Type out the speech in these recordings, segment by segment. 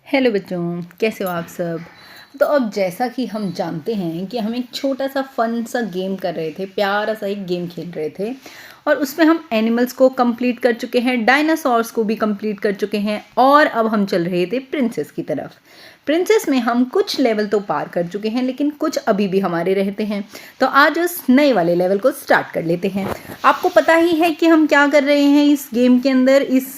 Hello बच्चों, कैसे हो आप सब। तो अब जैसा कि हम जानते हैं कि हम एक छोटा सा फन सा गेम कर रहे थे, प्यारा सा एक गेम खेल रहे थे और उसमें हम एनिमल्स को कंप्लीट कर चुके हैं, डायनासोर्स को भी कंप्लीट कर चुके हैं और अब हम चल रहे थे प्रिंसेस की तरफ। प्रिंसेस में हम कुछ लेवल तो पार कर चुके हैं लेकिन कुछ अभी भी हमारे रहते हैं। तो आज उस नए वाले लेवल को स्टार्ट कर लेते हैं। आपको पता ही है कि हम क्या कर रहे हैं इस गेम के अंदर, इस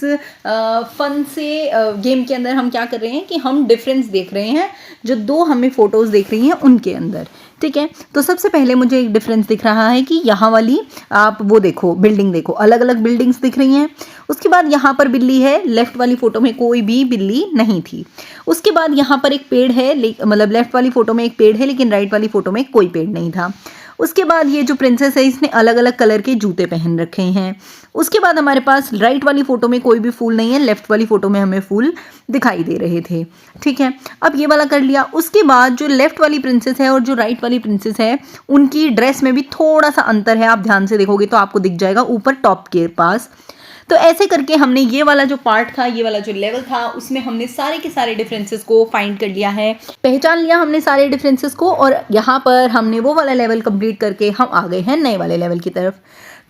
फन से गेम के अंदर हम क्या कर रहे हैं कि हम डिफरेंस देख रहे हैं जो दो हमें फ़ोटोज़ दिख रही हैं उनके अंदर। ठीक है, तो सबसे पहले मुझे एक डिफरेंस दिख रहा है कि यहाँ वाली आप वो देखो, बिल्डिंग देखो, अलग अलग बिल्डिंग्स दिख रही हैं। उसके बाद यहाँ पर बिल्ली है, लेफ्ट वाली फ़ोटो में कोई भी बिल्ली नहीं थी। उसके बाद यहाँ पर एक पेड़ है, मतलब लेफ्ट वाली फ़ोटो में एक पेड़ है लेकिन राइट वाली फ़ोटो में कोई पेड़ नहीं था। उसके बाद ये जो प्रिंसेस है इसने अलग अलग कलर के जूते पहन रखे हैं। उसके बाद हमारे पास राइट वाली फ़ोटो में कोई भी फूल नहीं है, लेफ्ट वाली फ़ोटो में हमें फूल दिखाई दे रहे थे। ठीक है, अब ये वाला कर लिया। उसके बाद जो लेफ्ट वाली प्रिंसेस है और जो राइट वाली प्रिंसेस है उनकी ड्रेस में भी थोड़ा सा अंतर है। आप ध्यान से देखोगे तो आपको दिख जाएगा ऊपर टॉप के पास। तो ऐसे करके हमने ये वाला जो पार्ट था, ये वाला जो लेवल था, उसमें हमने सारे के सारे डिफरेंसेस को फाइंड कर लिया है, पहचान लिया हमने सारे डिफरेंसेस को। और यहाँ पर हमने वो वाला लेवल कंप्लीट करके हम आ गए हैं नए वाले लेवल की तरफ।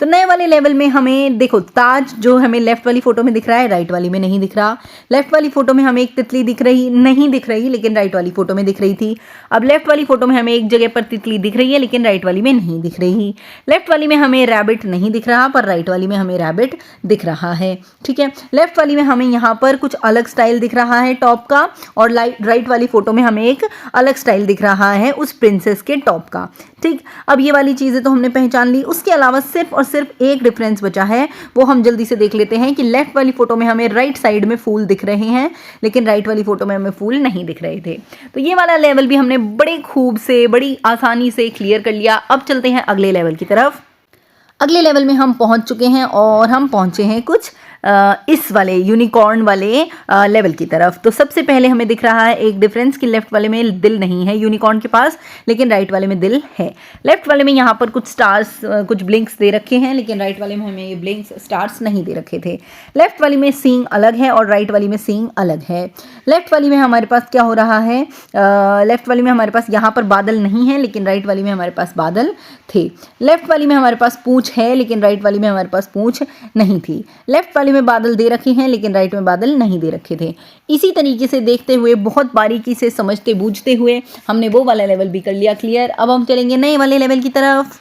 तो नए वाले लेवल में हमें देखो, ताज जो हमें लेफ्ट वाली फ़ोटो में दिख रहा है राइट वाली में नहीं दिख रहा। लेफ्ट वाली फ़ोटो में हमें एक तितली नहीं दिख रही लेकिन राइट वाली फ़ोटो में दिख रही थी। अब लेफ्ट वाली फ़ोटो में हमें एक जगह पर तितली दिख रही है लेकिन राइट वाली में नहीं दिख रही। लेफ्ट वाली में हमें रैबिट नहीं दिख रहा पर राइट वाली में हमें रैबिट दिख रहा है। ठीक है, लेफ्ट वाली में हमें यहाँ पर कुछ अलग स्टाइल दिख रहा है टॉप का और राइट वाली फ़ोटो में हमें एक अलग स्टाइल दिख रहा है उस प्रिंसेस के टॉप का। ठीक, अब ये वाली चीज़ें तो हमने पहचान ली। उसके अलावा सिर्फ और सिर्फ एक डिफरेंस बचा है, वो हम जल्दी से देख लेते हैं कि लेफ्ट वाली फ़ोटो में हमें राइट साइड में फूल दिख रहे हैं लेकिन राइट वाली फ़ोटो में हमें फूल नहीं दिख रहे थे। तो ये वाला लेवल भी हमने बड़े खूब से, बड़ी आसानी से क्लियर कर लिया। अब चलते हैं अगले लेवल की तरफ। अगले लेवल में हम पहुंच चुके हैं और हम पहुंचे हैं कुछ इस वाले यूनिकॉर्न वाले लेवल की तरफ। तो सबसे पहले हमें दिख रहा है एक डिफरेंस कि लेफ्ट वाले में दिल नहीं है यूनिकॉर्न के पास लेकिन राइट वाले में दिल है। लेफ्ट वाले में यहाँ पर कुछ स्टार्स, कुछ ब्लिंक्स दे रखे हैं लेकिन राइट वाले में हमें ये ब्लिंक्स स्टार्स नहीं दे रखे थे। लेफ्ट वाली में सींग अलग है और राइट वाली में सींग अलग है। लेफ्ट वाली में हमारे पास क्या हो रहा है, लेफ्ट वाली में हमारे पास यहाँ पर बादल नहीं है लेकिन राइट वाली में हमारे पास बादल थे। लेफ्ट वाली में हमारे पास पूंछ है लेकिन राइट वाली में हमारे पास पूंछ नहीं थी। लेफ्ट वाली में बादल दे रखे हैं लेकिन राइट में बादल नहीं दे रखे थे। इसी तरीके से देखते हुए, बहुत बारीकी से समझते बूझते हुए हमने वो वाला लेवल भी कर लिया क्लियर। अब हम चलेंगे नए वाले लेवल की तरफ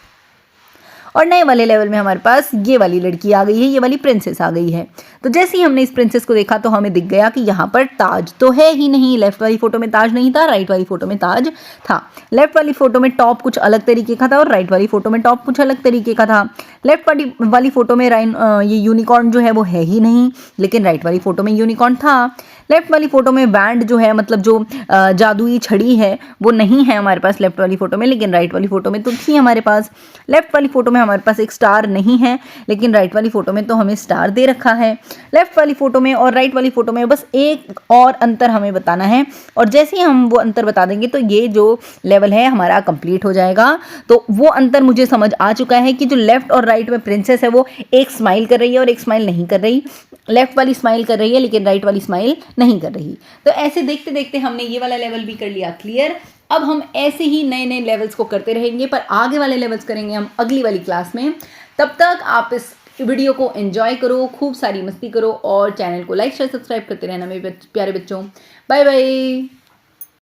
और नए वाले लेवल में हमारे पास ये वाली लड़की आ गई है, ये वाली प्रिंसेस आ गई है। तो जैसे ही हमने इस प्रिंसेस को देखा तो हमें दिख गया कि यहाँ पर ताज तो है ही नहीं। लेफ्ट वाली फ़ोटो में ताज नहीं था, राइट वाली फ़ोटो में ताज था। लेफ्ट वाली फ़ोटो में टॉप कुछ अलग तरीके का था और राइट वाली फ़ोटो में टॉप कुछ अलग तरीके का था। लेफ्ट वाली फ़ोटो में ये यूनिकॉर्न जो है वो है ही नहीं लेकिन राइट वाली फ़ोटो में यूनिकॉर्न था। लेफ्ट वाली फ़ोटो में बैंड जो है, मतलब जो जादुई छड़ी है, वो नहीं है हमारे पास लेफ्ट वाली फ़ोटो में लेकिन राइट वाली फ़ोटो में तो थी हमारे पास। लेफ्ट वाली फ़ोटो में हमारे पास एक स्टार नहीं है लेकिन राइट वाली फ़ोटो में तो हमें स्टार दे रखा है। लेफ्ट वाली फ़ोटो में और राइट वाली फ़ोटो में बस एक और अंतर हमें बताना है और जैसे ही हम वो अंतर बता देंगे तो ये जो लेवल है हमारा कंप्लीट हो जाएगा। तो वो अंतर मुझे समझ आ चुका है कि जो लेफ्ट और राइट में प्रिंसेस है वो एक स्माइल कर रही है और एक स्माइल नहीं कर रही। लेफ्ट वाली स्माइल कर रही है लेकिन राइट वाली स्माइल नहीं कर रही। तो ऐसे देखते देखते हमने ये वाला लेवल भी कर लिया क्लियर। अब हम ऐसे ही नए नए लेवल्स को करते रहेंगे पर आगे वाले लेवल्स करेंगे हम अगली वाली क्लास में। तब तक आप इस वीडियो को एंजॉय करो, खूब सारी मस्ती करो और चैनल को लाइक शेयर सब्सक्राइब करते रहना मेरे प्यारे बच्चों। Bye bye.